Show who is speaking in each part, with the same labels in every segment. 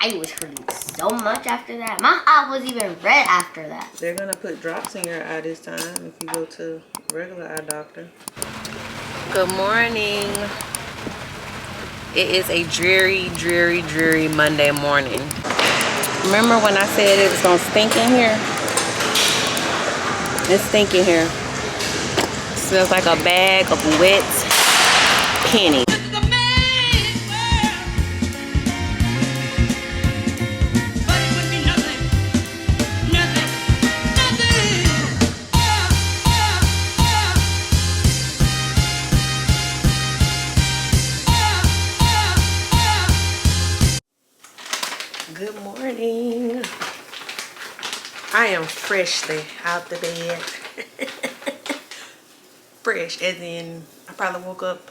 Speaker 1: eye was hurting so much after that. My eye was even red after that.
Speaker 2: They're gonna put drops in your eye this time if you go to regular eye doctor. Good morning. It is a dreary, dreary, dreary Monday morning. Remember when I said it was gonna stink in here? It's stinking here. It smells like a bag of wet pennies. Good morning. I am freshly out the bed. Fresh, as in I probably woke up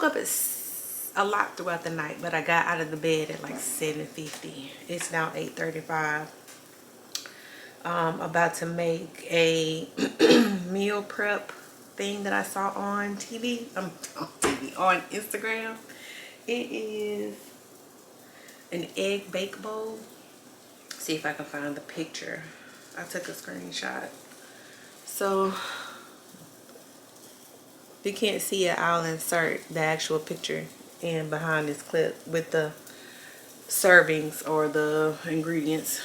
Speaker 2: at a lot throughout the night, but I got out of the bed at like 7:50. It's now 8:35. About to make a meal prep thing that I saw on TV. On Instagram. It is an egg bake bowl. See if I can find the picture. I took a screenshot. So if you can't see it, I'll insert the actual picture in behind this clip with the servings or the ingredients.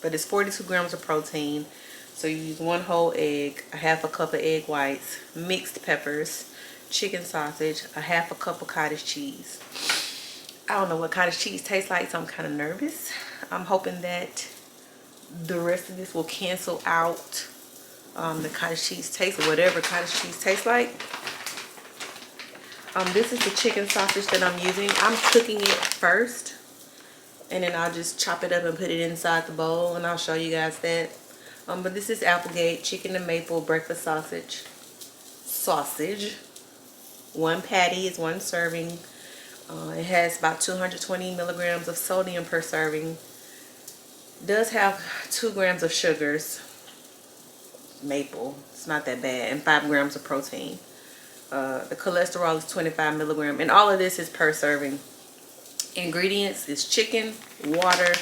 Speaker 2: But it's 42 grams of protein. So you use 1 whole egg, a half a cup of egg whites, mixed peppers, chicken sausage, a half a cup of cottage cheese. I don't know what cottage cheese tastes like, so I'm kind of nervous. I'm hoping that the rest of this will cancel out the cottage cheese taste, or whatever cottage cheese tastes like. This is the chicken sausage that I'm using. I'm cooking it first, and then I'll just chop it up and put it inside the bowl, and I'll show you guys that. But this is Applegate chicken and maple breakfast sausage. 1 patty is 1 serving. It has about 220 milligrams of sodium per serving. Does have 2 grams of sugars. Maple, it's not that bad, and 5 grams of protein. The cholesterol is 25 milligrams, and all of this is per serving. Ingredients is chicken, water,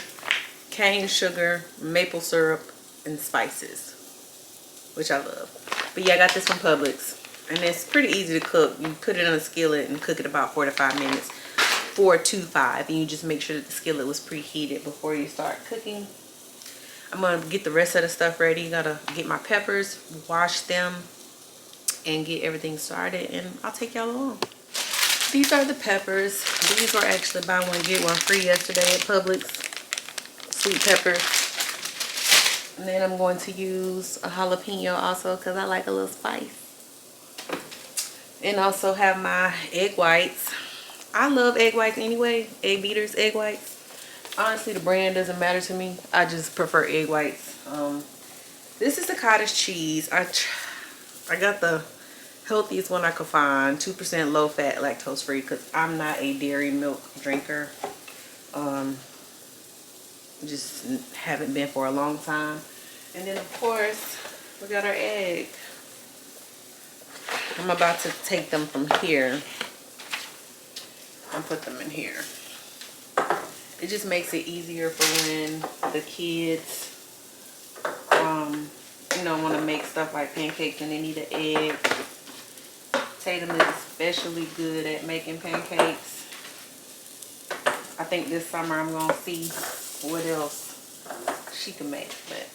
Speaker 2: cane sugar, maple syrup, and spices, which I love. But yeah, I got this from Publix, and it's pretty easy to cook. You put it on a skillet and cook it about 4 to 5 minutes. 4 to 5, and you just make sure that the skillet was preheated before you start cooking. I'm gonna get the rest of the stuff ready. Gotta get my peppers, wash them, and get everything started, and I'll take y'all along. These are the peppers. These were actually buy one get one free yesterday at Publix. Sweet peppers. And then I'm going to use a jalapeno also because I like a little spice. And also have my egg whites. I love egg whites anyway. Egg beaters, egg whites. Honestly, the brand doesn't matter to me. I just prefer egg whites. This is the cottage cheese. I got the healthiest one I could find. 2% low fat, lactose free, because I'm not a dairy milk drinker. Just haven't been for a long time. And then of course, we got our egg. I'm about to take them from here and put them in here. It just makes it easier for when the kids you know, want to make stuff like pancakes and they need an egg. Tatum is especially good at making pancakes. I think this summer I'm gonna see what else she can make. But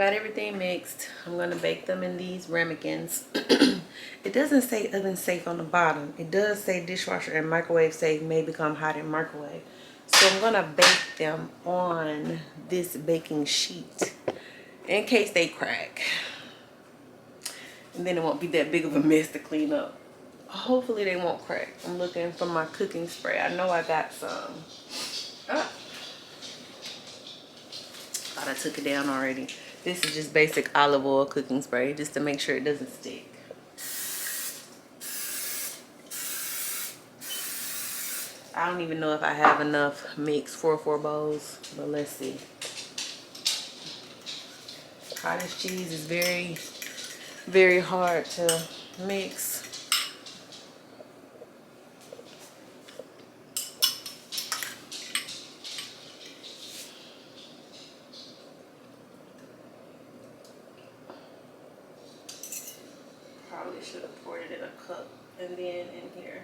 Speaker 2: got everything mixed. I'm gonna bake them in these ramekins. It doesn't say oven safe on the bottom. It does say dishwasher and microwave safe, may become hot in microwave. So I'm gonna bake them on this baking sheet in case they crack. And then it won't be that big of a mess to clean up. Hopefully they won't crack. I'm looking for my cooking spray. I know I got some. Ah. Thought I took it down already. This is just basic olive oil cooking spray just to make sure it doesn't stick. I don't even know if I have enough mix for 4 bowls, but let's see. Cottage cheese is very, very hard to mix. Probably should have poured it in a cup and then in here.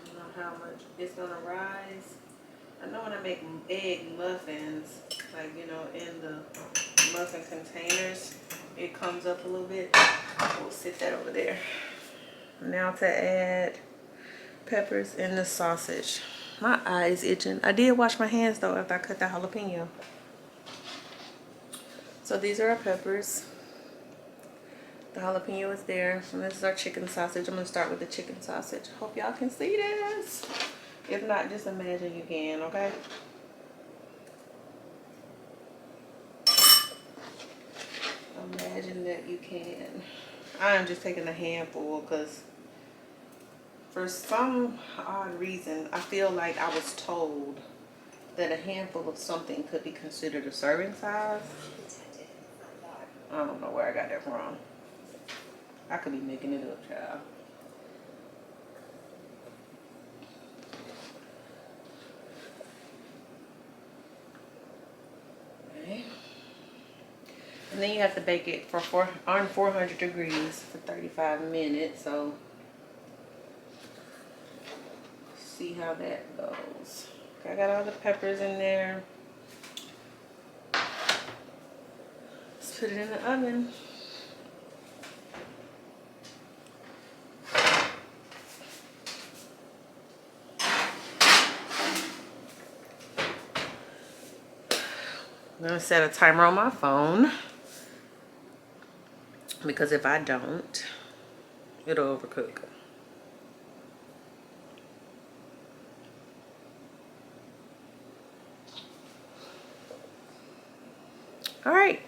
Speaker 2: I don't know how much it's gonna rise. I know when I make egg muffins, like, you know, in the muffin containers, it comes up a little bit. We'll sit that over there. Now to add peppers in the sausage. My eye is itching. I did wash my hands though after I cut that jalapeno. So these are our peppers. The jalapeno is there. And this is our chicken sausage. I'm gonna start with the chicken sausage. Hope y'all can see this. If not, just imagine you can, okay? Imagine that you can. I'm just taking a handful because for some odd reason, I feel like I was told that a handful of something could be considered a serving size. I don't know where I got that from. I could be making it up, child. Okay. And then you have to bake it for on 400 degrees for 35 minutes. So see how that goes. Okay, I got all the peppers in there. Let's put it in the oven. I'm gonna set a timer on my phone because if I don't, it'll overcook. All right.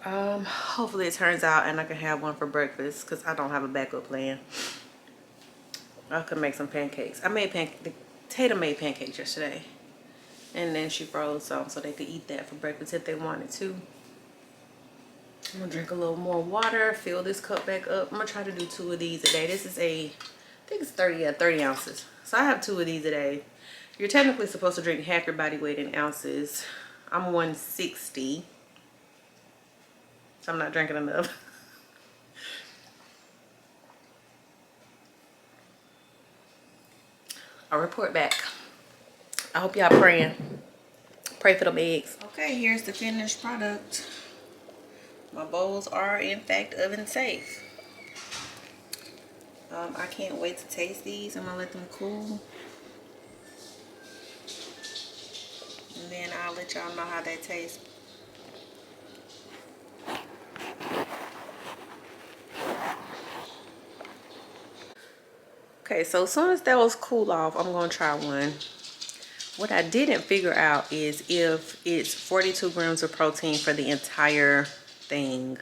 Speaker 2: Hopefully it turns out and I can have one for breakfast because I don't have a backup plan. I could make some pancakes. I made Tatum made pancakes yesterday. And then she froze some so they could eat that for breakfast if they wanted to. I'm gonna drink a little more water, fill this cup back up. I'm gonna try to do 2 of these a day. This is I think it's 30 ounces. So I have 2 of these a day. You're technically supposed to drink half your body weight in ounces. I'm 160. So I'm not drinking enough. I'll report back. I hope y'all praying. Pray for them eggs. Okay, here's the finished product. My bowls are in fact oven safe. I can't wait to taste these. I'm gonna let them cool. And then I'll let y'all know how they taste. Okay, so as soon as those cool off, I'm gonna try one. What I didn't figure out is if it's 42 grams of protein for the entire thing.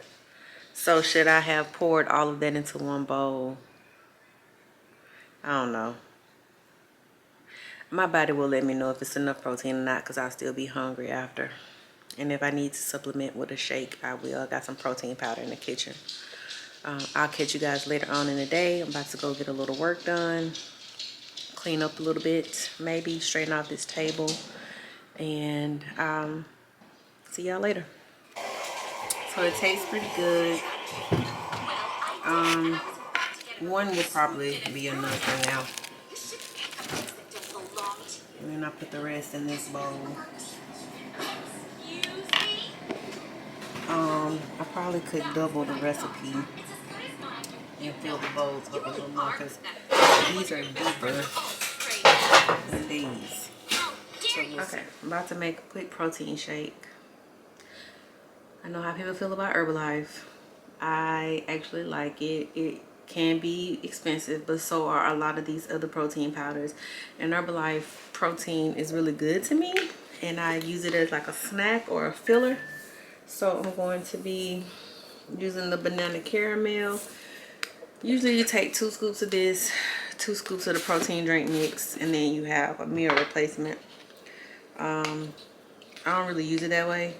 Speaker 2: So should I have poured all of that into one bowl? I don't know. My body will let me know if it's enough protein or not because I'll still be hungry after. And if I need to supplement with a shake, I will. I got some protein powder in the kitchen. I'll catch you guys later on in the day. I'm about to go get a little work done. Clean up a little bit. Maybe straighten out this table. And see y'all later. So it tastes pretty good. One would probably be enough for now. then I put the rest in this bowl. I probably could double the recipe and fill the bowls up a little more because these are deeper than these. So okay, I'm about to make a quick protein shake. I know how people feel about Herbalife. I actually like it. It can be expensive, but so are a lot of these other protein powders. And Herbalife protein is really good to me, and I use it as like a snack or a filler. So I'm going to be using the banana caramel. Usually you take 2 scoops of this, 2 scoops of the protein drink mix, and then you have a meal replacement. I don't really use it that way.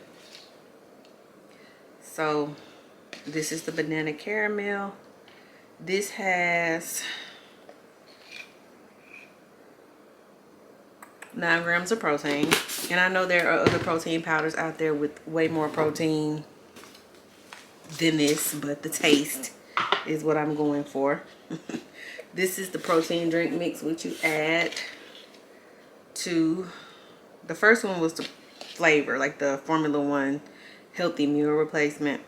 Speaker 2: So this is the banana caramel. This has 9 grams of protein. And I know there are other protein powders out there with way more protein than this, but the taste is what I'm going for. This is the protein drink mix, which you add to, the first one was the flavor, like the Formula One healthy meal replacement.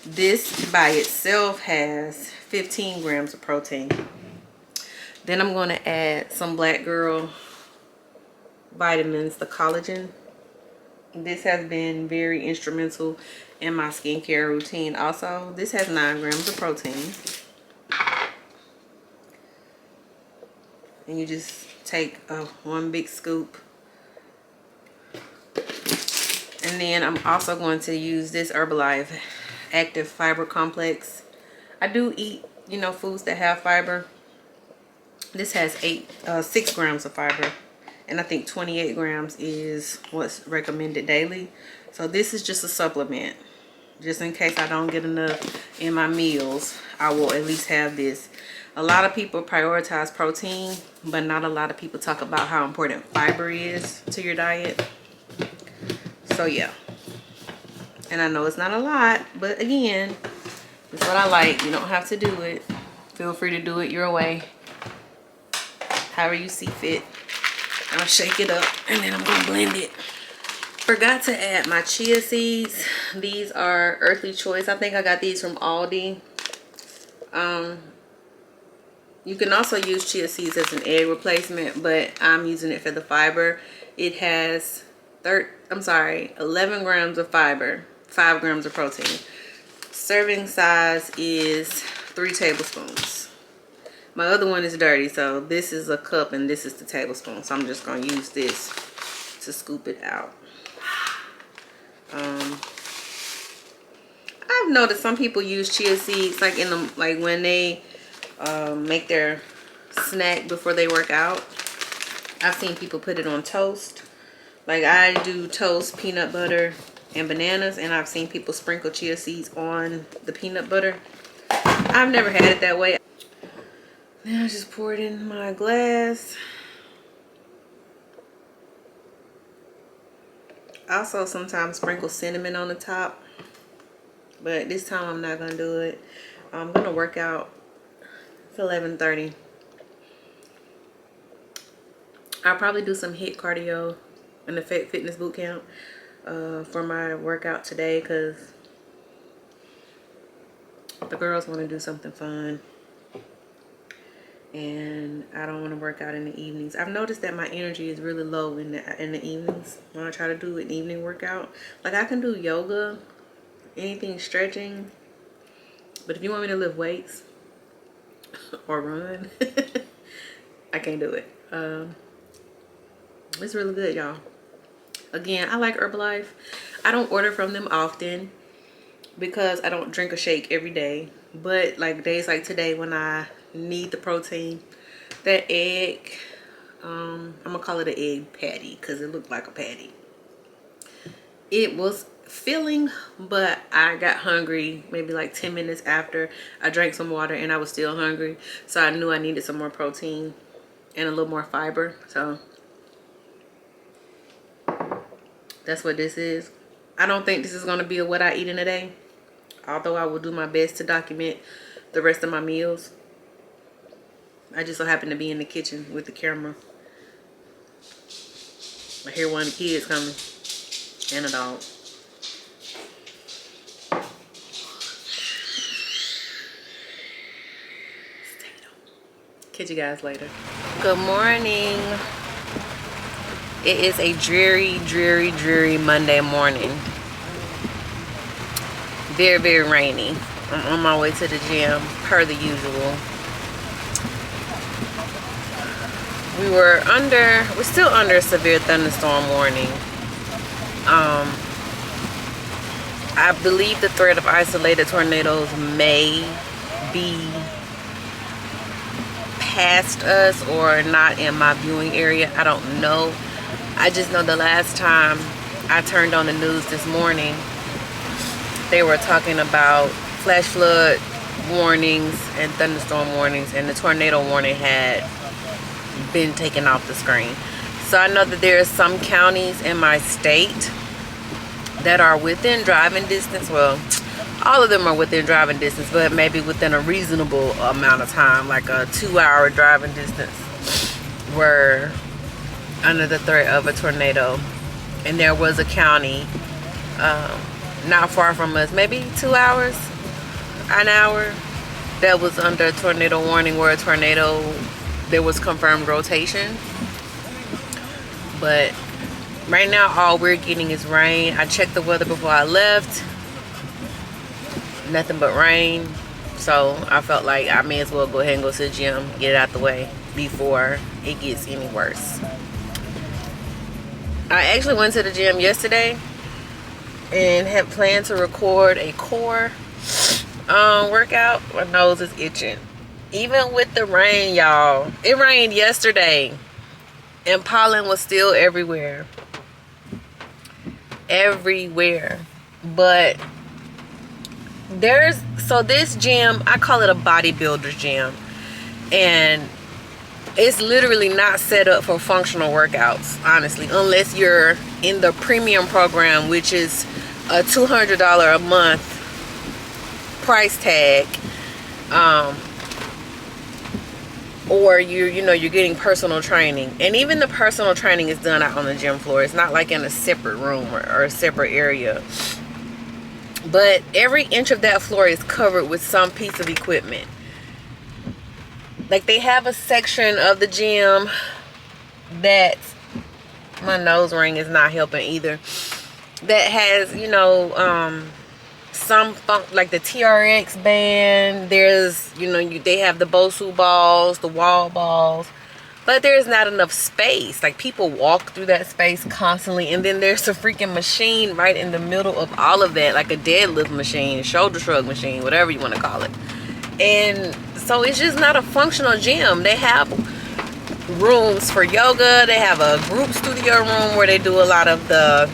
Speaker 2: This by itself has 15 grams of protein. Then I'm going to add some Black Girl vitamins, the collagen. This has been very instrumental in my skincare routine. Also, this has 9 grams of protein. And you just take one big scoop. And then I'm also going to use this Herbalife Active Fiber Complex. I do eat, you know, foods that have fiber. This has 6 grams of fiber. And I think 28 grams is what's recommended daily. So this is just a supplement. Just in case I don't get enough in my meals, I will at least have this. A lot of people prioritize protein, but not a lot of people talk about how important fiber is to your diet. So yeah. And I know it's not a lot, but again, it's what I like. You don't have to do it. Feel free to do it your way, however you see fit. I'll shake it up and then I'm gonna blend it. Forgot to add my chia seeds. These are Earthly Choice. I think I got these from Aldi. You can also use chia seeds as an egg replacement, but I'm using it for the fiber. It has 11 grams of fiber, 5 grams of protein. Serving size is 3 tablespoons. My other one is dirty, so this is a cup and this is the tablespoon. So I'm just gonna use this to scoop it out. I've noticed some people use chia seeds like in the when they make their snack before they work out. I've seen people put it on toast. Like I do toast, peanut butter, and bananas, and I've seen people sprinkle chia seeds on the peanut butter. I've never had it that way. Then I just pour it in my glass. I also sometimes sprinkle cinnamon on the top, but this time I'm not gonna do it. I'm gonna work out. It's 11:30. I'll probably do some HIIT cardio in the fitness boot camp for my workout today, because the girls want to do something fun and I don't want to work out in the evenings. I've noticed that my energy is really low in the evenings when I try to do an evening workout. Like I can do yoga, anything stretching, but if you want me to lift weights or run, I can't do it. It's really good, y'all. Again, I like Herbalife. I don't order from them often because I don't drink a shake every day. But like days like today when I need the protein, that egg, I'm gonna call it an egg patty because it looked like a patty. It was filling, but I got hungry maybe like 10 minutes after I drank some water and I was still hungry. So I knew I needed some more protein and a little more fiber. So that's what this is. I don't think this is going to be what I eat in a day, although I will do my best to document the rest of my meals. I just so happen to be in the kitchen with the camera. I hear one of the kids coming and a dog. Catch you guys later. Good morning. It is a dreary, dreary, dreary Monday morning. Very, very rainy. I'm on my way to the gym per the usual. We're still under a severe thunderstorm warning. I believe the threat of isolated tornadoes may be past us or not in my viewing area. I don't know. I just know the last time I turned on the news this morning, they were talking about flash flood warnings and thunderstorm warnings, and the tornado warning had been taken off the screen. So I know that there are some counties in my state that are within driving distance. Well, all of them are within driving distance, but maybe within a reasonable amount of time, like a 2-hour driving distance, were under the threat of a tornado. And there was a county not far from us, maybe 2 hours, an hour, that was under a tornado warning, where a tornado, there was confirmed rotation. But right now all we're getting is rain. I checked the weather before I left. Nothing but rain. So I felt like I may as well go ahead and go to the gym, get it out the way before it gets any worse. I actually went to the gym yesterday and had planned to record a core workout. My nose is itching. Even with the rain, y'all. It rained yesterday and pollen was still everywhere. Everywhere. But so this gym, I call it a bodybuilder's gym, and it's literally not set up for functional workouts, honestly, unless you're in the premium program, which is a $200 a month price tag, or you're getting personal training. And even the personal training is done out on the gym floor. It's not like in a separate room or a separate area. But every inch of that floor is covered with some piece of equipment. Like, they have a section of the gym that, my nose ring is not helping either, that has, some funk, like the TRX band. There's, they have the Bosu balls, the wall balls, but there's not enough space. Like, people walk through that space constantly, and then there's a freaking machine right in the middle of all of that, like a deadlift machine, shoulder shrug machine, whatever you want to call it. And so it's just not a functional gym. They have rooms for yoga. They have a group studio room where they do a lot of the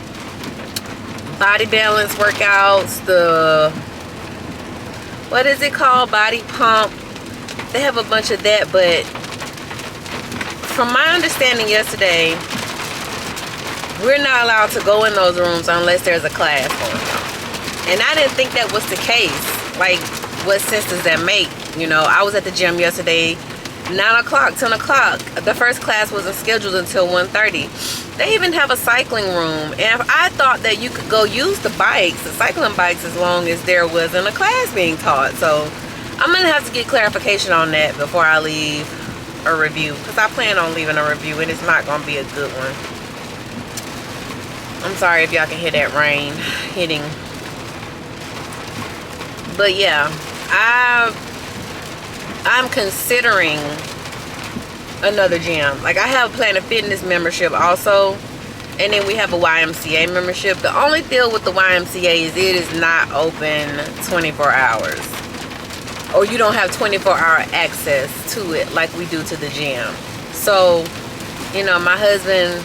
Speaker 2: body balance workouts, the, what is it called, body pump. They have a bunch of that. But from my understanding yesterday, we're not allowed to go in those rooms unless there's a class going on. And I didn't think that was the case. Like, what sense does that make? I was at the gym yesterday, 9 o'clock, 10 o'clock. The first class wasn't scheduled until 1:30. They even have a cycling room. And I thought that you could go use the cycling bikes, as long as there wasn't a class being taught. So I'm going to have to get clarification on that before I leave a review. Because I plan on leaving a review, and it's not going to be a good one. I'm sorry if y'all can hear that rain hitting. But yeah, I'm considering another gym. Like, I have a Planet Fitness membership also, and then we have a YMCA membership. The only deal with the YMCA is it is not open 24 hours, or you don't have 24-hour access to it like we do to the gym. So, my husband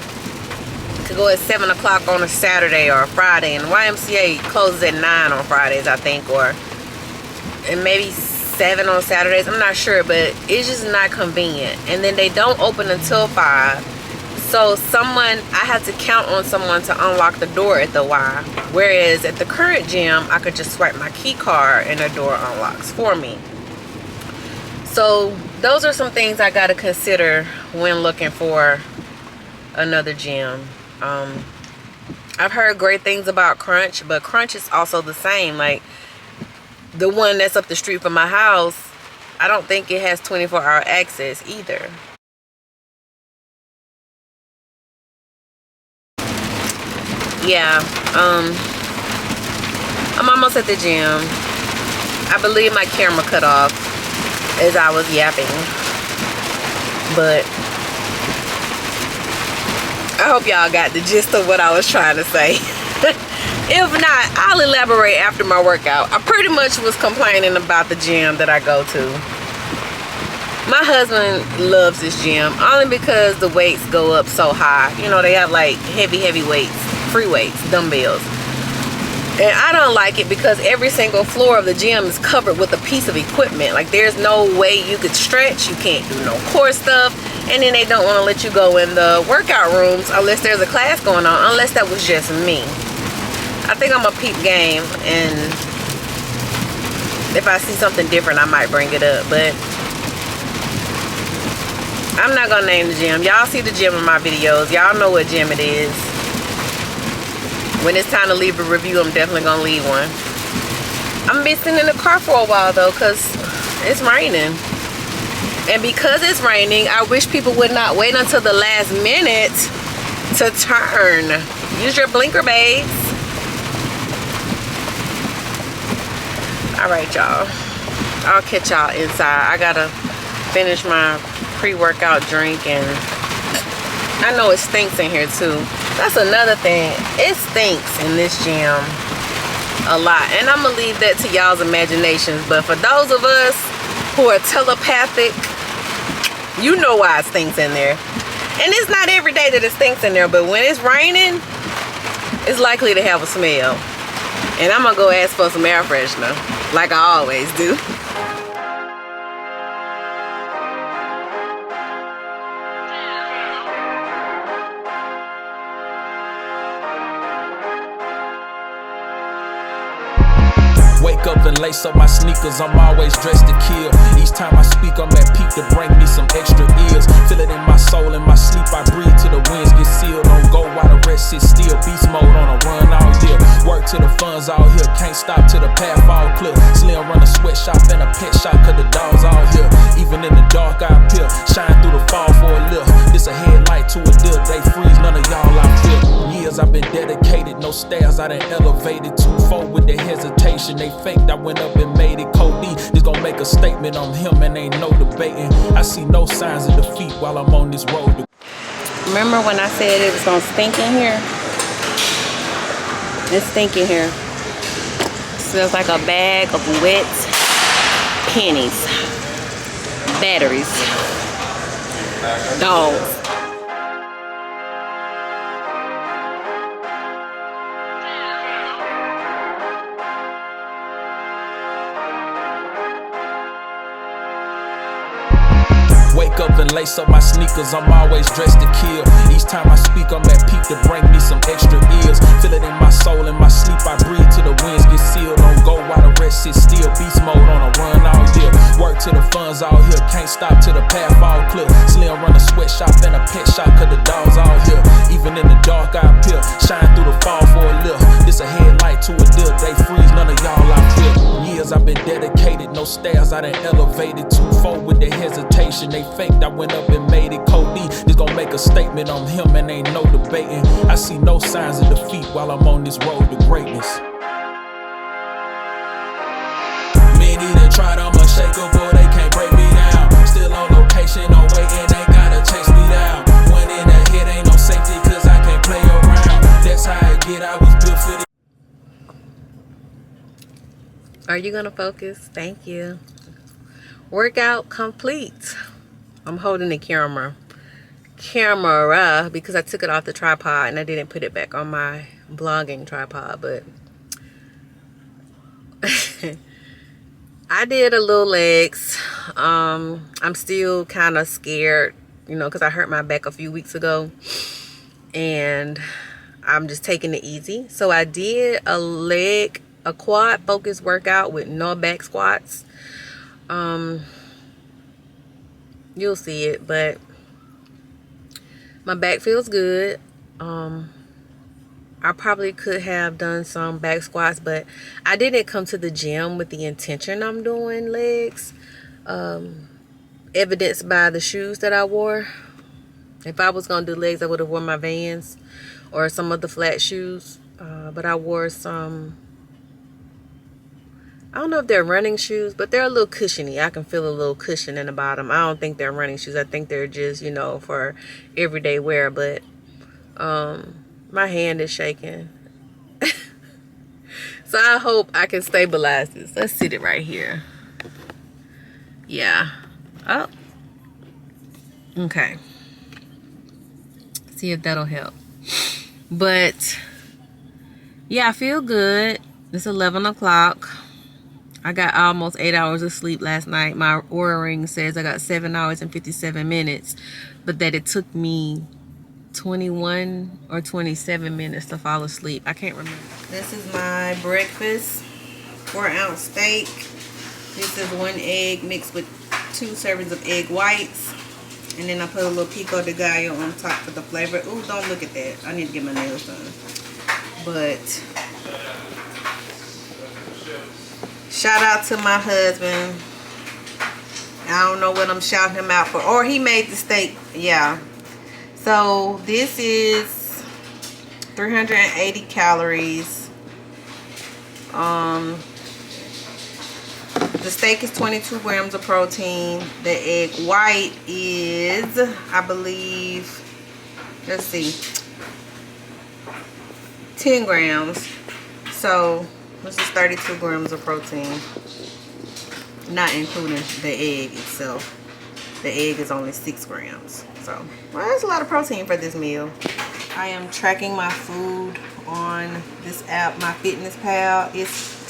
Speaker 2: could go at 7 o'clock on a Saturday or a Friday, and the YMCA closes at 9 on Fridays, I think, and maybe 7 on Saturdays. I'm not sure, but it's just not convenient. And then they don't open until 5. So I have to count on someone to unlock the door at the Y. Whereas at the current gym, I could just swipe my key card and the door unlocks for me. So those are some things I gotta consider when looking for another gym. I've heard great things about Crunch, but Crunch is also the same. Like the one that's up the street from my house, I don't think it has 24-hour access either. Yeah, I'm almost at the gym. I believe my camera cut off as I was yapping, but I hope y'all got the gist of what I was trying to say. If not, I'll elaborate after my workout. I pretty much was complaining about the gym that I go to. My husband loves this gym only because the weights go up so high. You know, they have like heavy weights, free weights, dumbbells. And I don't like it because every single floor of the gym is covered with a piece of equipment. Like there's no way you could stretch. You can't do no core stuff. And then they don't want to let you go in the workout rooms unless there's a class going on. Unless that was just me. I think I'm a peep game. And if I see something different, I might bring it up. But I'm not going to name the gym. Y'all see the gym in my videos. Y'all know what gym it is. When it's time to leave a review, I'm definitely gonna leave one. I'm gonna be sitting in the car for a while though, cause it's raining. And because it's raining, I wish people would not wait until the last minute to turn. Use your blinker, babes. All right, y'all. I'll catch y'all inside. I gotta finish my pre-workout drink, and I know it stinks in here too. That's another thing. It stinks in this gym a lot. And I'm going to leave that to y'all's imaginations. But for those of us who are telepathic, you know why it stinks in there. And it's not every day that it stinks in there. But when it's raining, it's likely to have a smell. And I'm going to go ask for some air freshener, like I always do.
Speaker 3: Wake up and lace up my sneakers, I'm always dressed to kill. Each time I speak, I'm at peak to bring me some extra ears. Feel it in my soul, in my sleep, I breathe till the winds get sealed. Don't go while the rest sit still, beast mode on a run all year. Work till the funds all here, can't stop till the path all clear. Slim run a sweatshop and a pet shop, cause the dogs all here. Even in the dark I appear, shine through the fall for a lift. This a headlight to a deal, they freeze, none of y'all I feel. Years I've been dedicated, no stairs, I done elevated. 2-4 with the hesitation, they faked, I went up and made it. Cody, this gon' make a statement on him and ain't no debating. I see no signs of defeat while I'm on this road.
Speaker 2: Remember when I said it was gonna stink in here? It's stinking here. It smells like a bag of wet pennies, batteries, dogs.
Speaker 3: Wake up and lace up my sneakers, I'm always dressed to kill. Each time I speak, I'm at peak to bring me some extra ears. Feel it in my soul, in my sleep, I breathe till the winds get sealed. Don't go while the rest sit still, beast mode on a run all year. Work till the funds all here, can't stop till the path all clear. Slim run a sweatshop and a pet shop, cause the dogs all here. Even in the dark I appear, shine through the fall for a lift. This a headlight to a deal, they freeze, none of y'all I feel. Years I've been dedicated, no stairs, I done elevated. 2-4 with the hesitation, they faked, I went up and made it. Cody, this gon' make a statement on him and ain't no debating. I see no signs of defeat while I'm on this road to greatness. Many that tried, I'm unshakable, they can't break me down. Still on location, no waiting, they gotta chase me down. One in the head, ain't no safety, cause I can't play around. That's how I get, I was built for this.
Speaker 2: Are you gonna focus? Thank you. Workout complete. I'm holding the camera because I took it off the tripod and I didn't put it back on my vlogging tripod, but I did a little legs. I'm still kind of scared, you know, because I hurt my back a few weeks ago and I'm just taking it easy. So I did a quad focused workout with no back squats. You'll see it, but my back feels good. I probably could have done some back squats, but I didn't come to the gym with the intention I'm doing legs. Evidenced by the shoes that I wore. If I was gonna do legs, I would have worn my Vans or some of the flat shoes. But I wore some, I don't know if they're running shoes, but they're a little cushiony. I can feel a little cushion in the bottom. I don't think they're running shoes. I think they're just, you know, for everyday wear. But my hand is shaking. So I hope I can stabilize this. Let's sit it right here. Yeah. Oh. Okay. See if that'll help. But yeah, I feel good. It's 11 o'clock. I got almost 8 hours of sleep last night. My Oura ring says I got 7 hours and 57 minutes, but that it took me 21 or 27 minutes to fall asleep. I can't remember. This is my breakfast. 4-ounce steak. This is 1 egg mixed with 2 servings of egg whites. And then I put a little pico de gallo on top for the flavor. Ooh, don't look at that. I need to get my nails done. But shout out to my husband. I don't know what I'm shouting him out for. Or he made the steak. Yeah. So this is 380 calories. The steak is 22 grams of protein. The egg white is, I believe, let's see, 10 grams. So this is 32 grams of protein, not including the egg itself. The egg is only 6 grams. So, well, that's a lot of protein for this meal. I am tracking my food on this app, MyFitnessPal.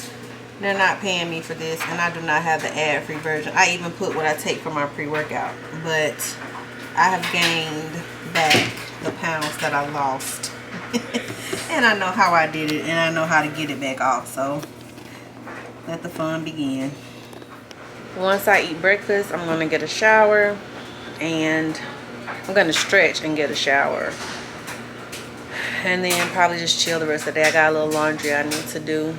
Speaker 2: They're not paying me for this, and I do not have the ad-free version. I even put what I take for my pre-workout, but I have gained back the pounds that I lost. And I know how I did it, and I know how to get it back off. So let the fun begin. Once I eat breakfast, I'm gonna get a shower, and I'm gonna stretch and get a shower, and then probably just chill the rest of the day. I got a little laundry I need to do.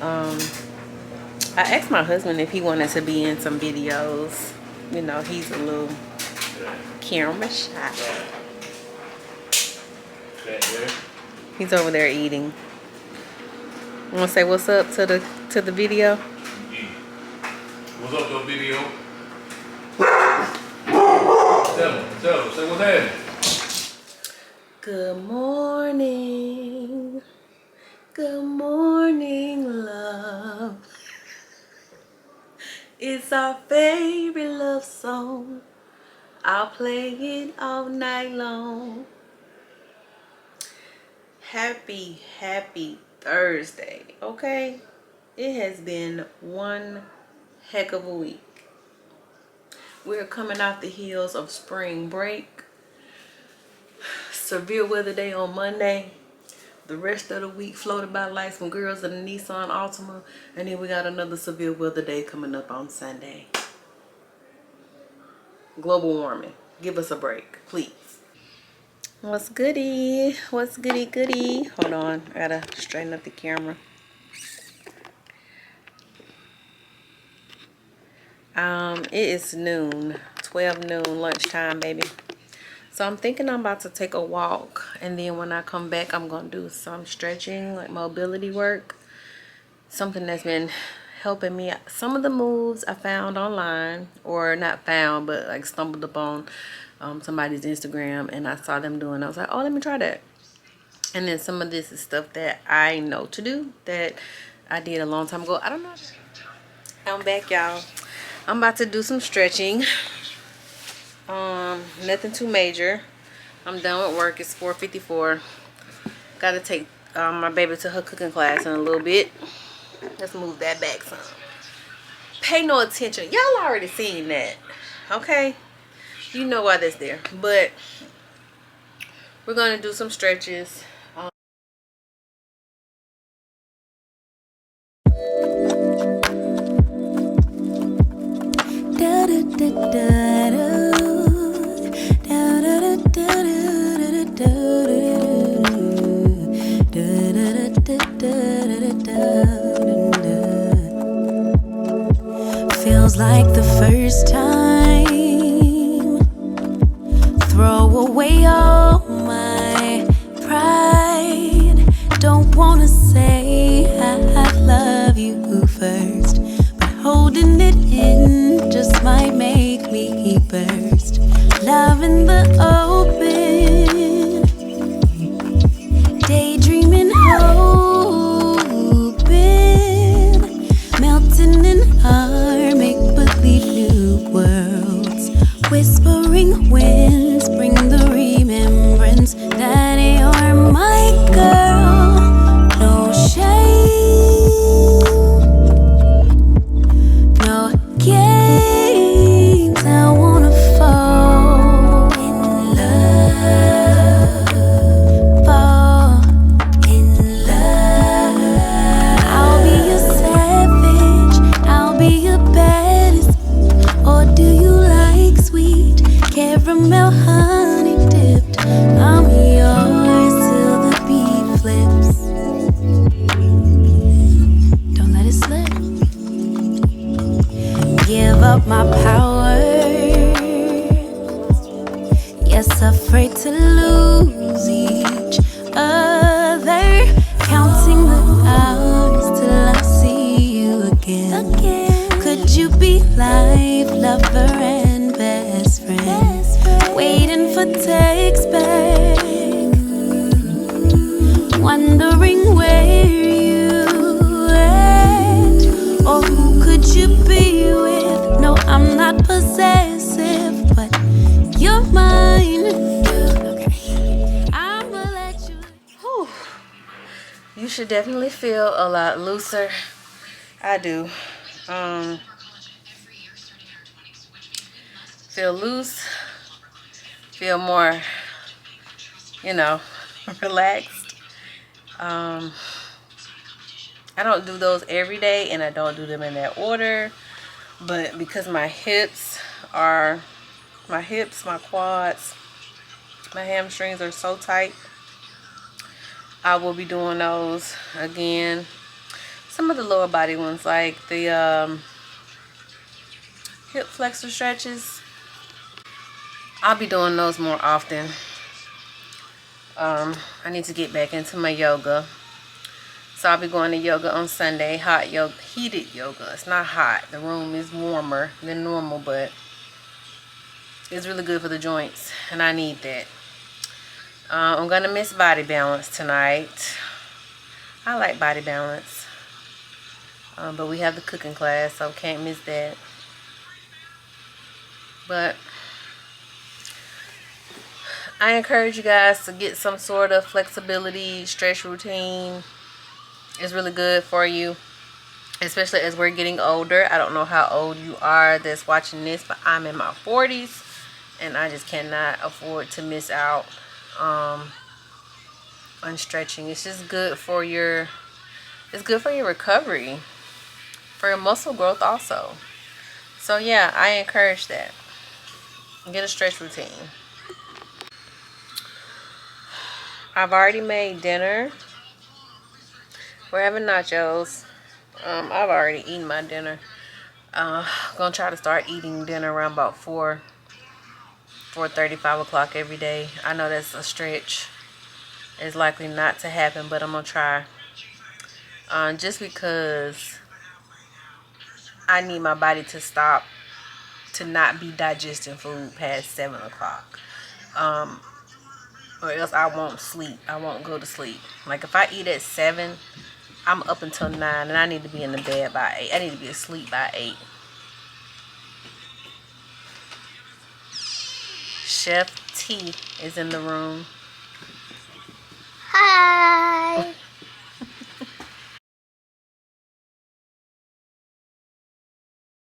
Speaker 2: I asked my husband if he wanted to be in some videos. You know, he's a little camera shy. He's over there eating. You wanna say what's up to the video?
Speaker 4: What's up, though, video? Tell him, say what's happening.
Speaker 2: Good morning. Good morning, love. It's our favorite love song. I'll play it all night long. Happy Thursday, okay? It has been one heck of a week. We're coming off the heels of spring break. Severe weather day on Monday. The rest of the week floated by like some girls in a Nissan Altima. And then we got another severe weather day coming up on Sunday. Global warming. Give us a break, please. What's goody? What's goody? Hold on. I gotta straighten up the camera. It is noon. 12 noon, lunchtime, baby. So I'm thinking I'm about to take a walk, and then when I come back, I'm gonna do some stretching, like mobility work. Something that's been helping me. Some of the moves I found online, or not found, but like stumbled upon somebody's Instagram, and I saw them doing. I was like, oh, let me try that. And then some of this is stuff that I know to do that I did a long time ago. I don't know. I'm back, y'all. I'm about to do some stretching. Nothing too major. I'm done with work. It's 4:54. Gotta take my baby to her cooking class in a little bit. Let's move that back some. Pay no attention. Y'all already seen that, okay? You know why that's there. But we're gonna do some stretches. Da, da, da, da, da.
Speaker 5: feels like the first time. Throw away all my pride. Don't wanna say I love you first, but holding it in just might make me burst. Love in the open, daydreaming, hoping, melting in our make-believe new worlds. Whispering winds bring the remembrance that you're my girl. No shame, no games. I wanna fall in love, fall in love. I'll be your savage, I'll be your baddest. Or do you like sweet caramel honey dipped? I'm yours till the beat flips. Don't let it slip. Give up my power. Yes, afraid to lose each other. Counting the hours till I see you again. Could you be life, lover, and best friend? Waiting for text back, wondering where you at, or who could you be with? No, I'm not possessive, but you're mine. Okay, I'ma let you.
Speaker 2: Whew. You should definitely feel a lot looser. I do. Feel loose, feel more, relaxed. I don't do those every day, and I don't do them in that order, but because my hips, my quads, my hamstrings are so tight, I will be doing those again. Some of the lower body ones, like the hip flexor stretches, I'll be doing those more often. I need to get back into my yoga. So I'll be going to yoga on Sunday. Hot yoga, heated yoga. It's not hot. The room is warmer than normal, but it's really good for the joints, and I need that. I'm going to miss body balance tonight. I like body balance. But we have the cooking class, so can't miss that. But I encourage you guys to get some sort of flexibility stretch routine. It's really good for you, especially as we're getting older. I don't know how old you are that's watching this, but I'm in my 40s, and I just cannot afford to miss out on stretching. It's just good for your recovery, for your muscle growth also. So yeah, I encourage that. Get a stretch routine. I've already made dinner. We're having nachos. I've already eaten my dinner. Gonna try to start eating dinner around about 4:30, 5 o'clock every day. I know that's a stretch. It's likely not to happen, but I'm gonna try. Just because I need my body to stop, to not be digesting food past 7 o'clock. Or else I won't sleep. I won't go to sleep. Like if I eat at 7, I'm up until 9, and I need to be in the bed by 8. I need to be asleep by 8. Chef T is in the room.